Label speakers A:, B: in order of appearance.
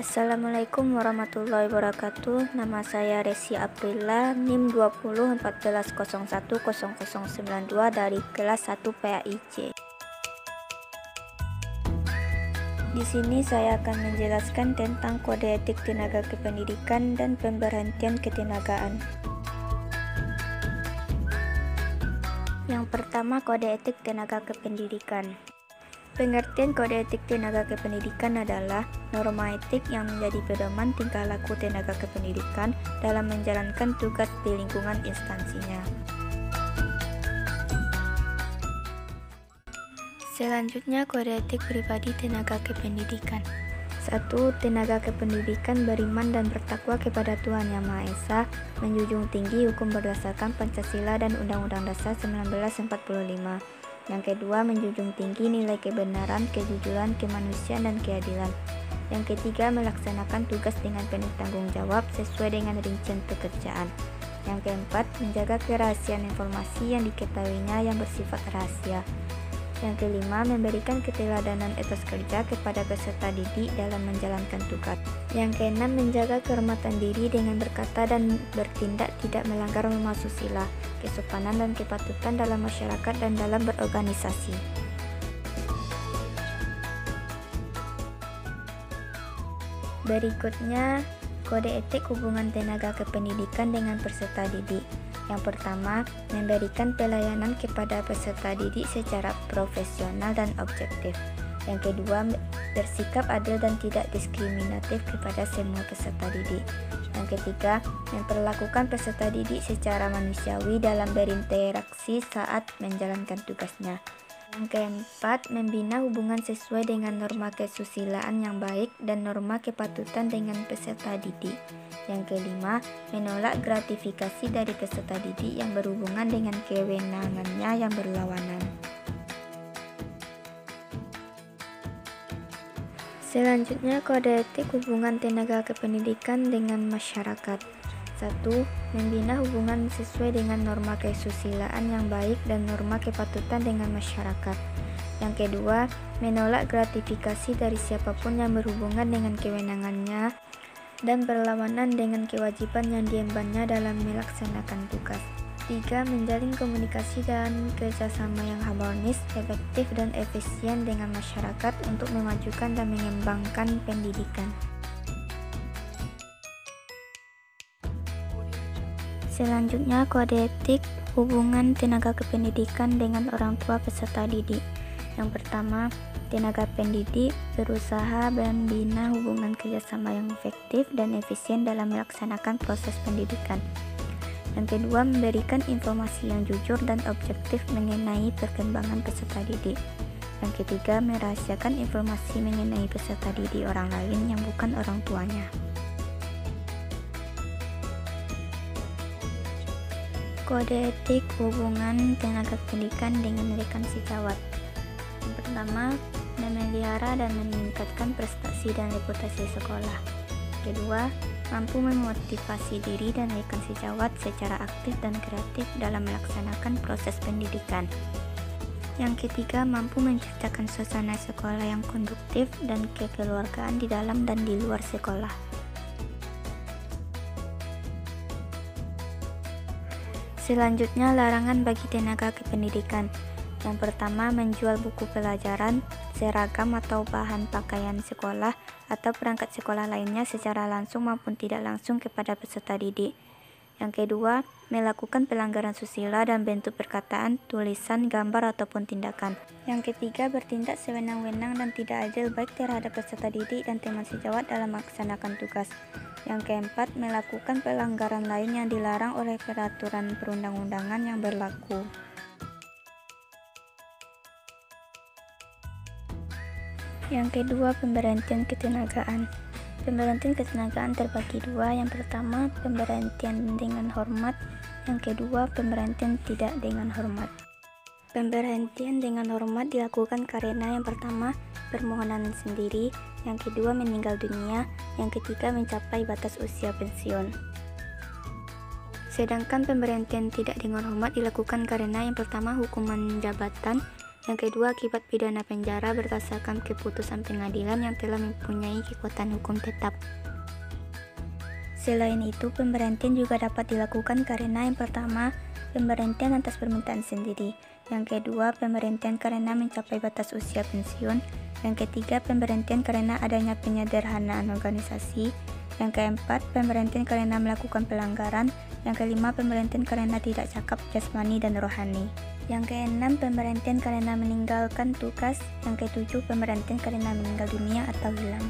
A: Assalamualaikum warahmatullahi wabarakatuh. Nama saya Resi Aprila, NIM 2014010092 dari kelas 1 PAIJ. Di sini saya akan menjelaskan tentang kode etik tenaga kependidikan dan pemberhentian ketenagaan. Yang pertama, kode etik tenaga kependidikan. Pengertian kode etik tenaga kependidikan adalah norma etik yang menjadi pedoman tingkah laku tenaga kependidikan dalam menjalankan tugas di lingkungan instansinya. Selanjutnya, kode etik pribadi tenaga kependidikan. 1. Tenaga kependidikan beriman dan bertakwa kepada Tuhan Yang Maha Esa, menjunjung tinggi hukum berdasarkan Pancasila dan Undang-Undang Dasar 1945. Yang kedua, menjunjung tinggi nilai kebenaran, kejujuran, kemanusiaan, dan keadilan. Yang ketiga, melaksanakan tugas dengan penuh tanggung jawab sesuai dengan rincian pekerjaan. Yang keempat, menjaga kerahasiaan informasi yang diketahuinya yang bersifat rahasia. Yang kelima, memberikan keteladanan etos kerja kepada peserta didik dalam menjalankan tugas. Yang keenam, menjaga kehormatan diri dengan berkata dan bertindak tidak melanggar norma susila, kesopanan dan kepatutan dalam masyarakat dan dalam berorganisasi. Berikutnya, kode etik hubungan tenaga kependidikan dengan peserta didik. Yang pertama, memberikan pelayanan kepada peserta didik secara profesional dan objektif. Yang kedua, bersikap adil dan tidak diskriminatif kepada semua peserta didik. Yang ketiga, memperlakukan peserta didik secara manusiawi dalam berinteraksi saat menjalankan tugasnya. Yang keempat, membina hubungan sesuai dengan norma kesusilaan yang baik dan norma kepatutan dengan peserta didik. Yang kelima, menolak gratifikasi dari peserta didik yang berhubungan dengan kewenangannya yang berlawanan. Selanjutnya, kode etik hubungan tenaga kependidikan dengan masyarakat. 1. Membina hubungan sesuai dengan norma kesusilaan yang baik dan norma kepatutan dengan masyarakat. Yang kedua, menolak gratifikasi dari siapapun yang berhubungan dengan kewenangannya dan berlawanan dengan kewajiban yang diembannya dalam melaksanakan tugas. 3. Menjalin komunikasi dan kerjasama yang harmonis, efektif, dan efisien dengan masyarakat untuk memajukan dan mengembangkan pendidikan. Selanjutnya, kode etik hubungan tenaga kependidikan dengan orang tua peserta didik. Yang pertama, tenaga pendidik berusaha membina hubungan kerjasama yang efektif dan efisien dalam melaksanakan proses pendidikan. Yang kedua, memberikan informasi yang jujur dan objektif mengenai perkembangan peserta didik. Yang ketiga, merahasiakan informasi mengenai peserta didik orang lain yang bukan orang tuanya. Kode etik hubungan tenaga pendidikan dengan rekan sejawat. Yang pertama, memelihara dan meningkatkan prestasi dan reputasi sekolah. Kedua, mampu memotivasi diri dan rekan sejawat secara aktif dan kreatif dalam melaksanakan proses pendidikan. Yang ketiga, mampu menciptakan suasana sekolah yang konduktif dan kekeluargaan di dalam dan di luar sekolah. Selanjutnya, larangan bagi tenaga kependidikan. Yang pertama, menjual buku pelajaran, seragam atau bahan pakaian sekolah atau perangkat sekolah lainnya secara langsung maupun tidak langsung kepada peserta didik. Yang kedua, melakukan pelanggaran susila dan bentuk perkataan, tulisan, gambar ataupun tindakan. Yang ketiga, bertindak sewenang-wenang dan tidak adil baik terhadap peserta didik dan teman sejawat dalam melaksanakan tugas. Yang keempat, melakukan pelanggaran lain yang dilarang oleh peraturan perundang-undangan yang berlaku. Yang kedua, pemberhentian ketenagaan. Pemberhentian ketenagaan terbagi dua. Yang pertama, pemberhentian dengan hormat. Yang kedua, pemberhentian tidak dengan hormat. Pemberhentian dengan hormat dilakukan karena yang pertama, permohonan sendiri, yang kedua, meninggal dunia, yang ketiga, mencapai batas usia pensiun. Sedangkan pemberhentian tidak dengan hormat dilakukan karena yang pertama, hukuman jabatan, Yang kedua, akibat pidana penjara berdasarkan keputusan pengadilan yang telah mempunyai kekuatan hukum tetap. Selain itu, pemberhentian juga dapat dilakukan karena yang pertama, pemberhentian atas permintaan sendiri. Yang kedua, pemberhentian karena mencapai batas usia pensiun. Yang ketiga, pemberhentian karena adanya penyederhanaan organisasi. Yang keempat, pemberhentian karena melakukan pelanggaran. Yang kelima, pemberhentian karena tidak cakap jasmani dan rohani. Yang keenam, pemberhentian karena meninggalkan tugas. Yang ketujuh, pemberhentian karena meninggal dunia atau hilang.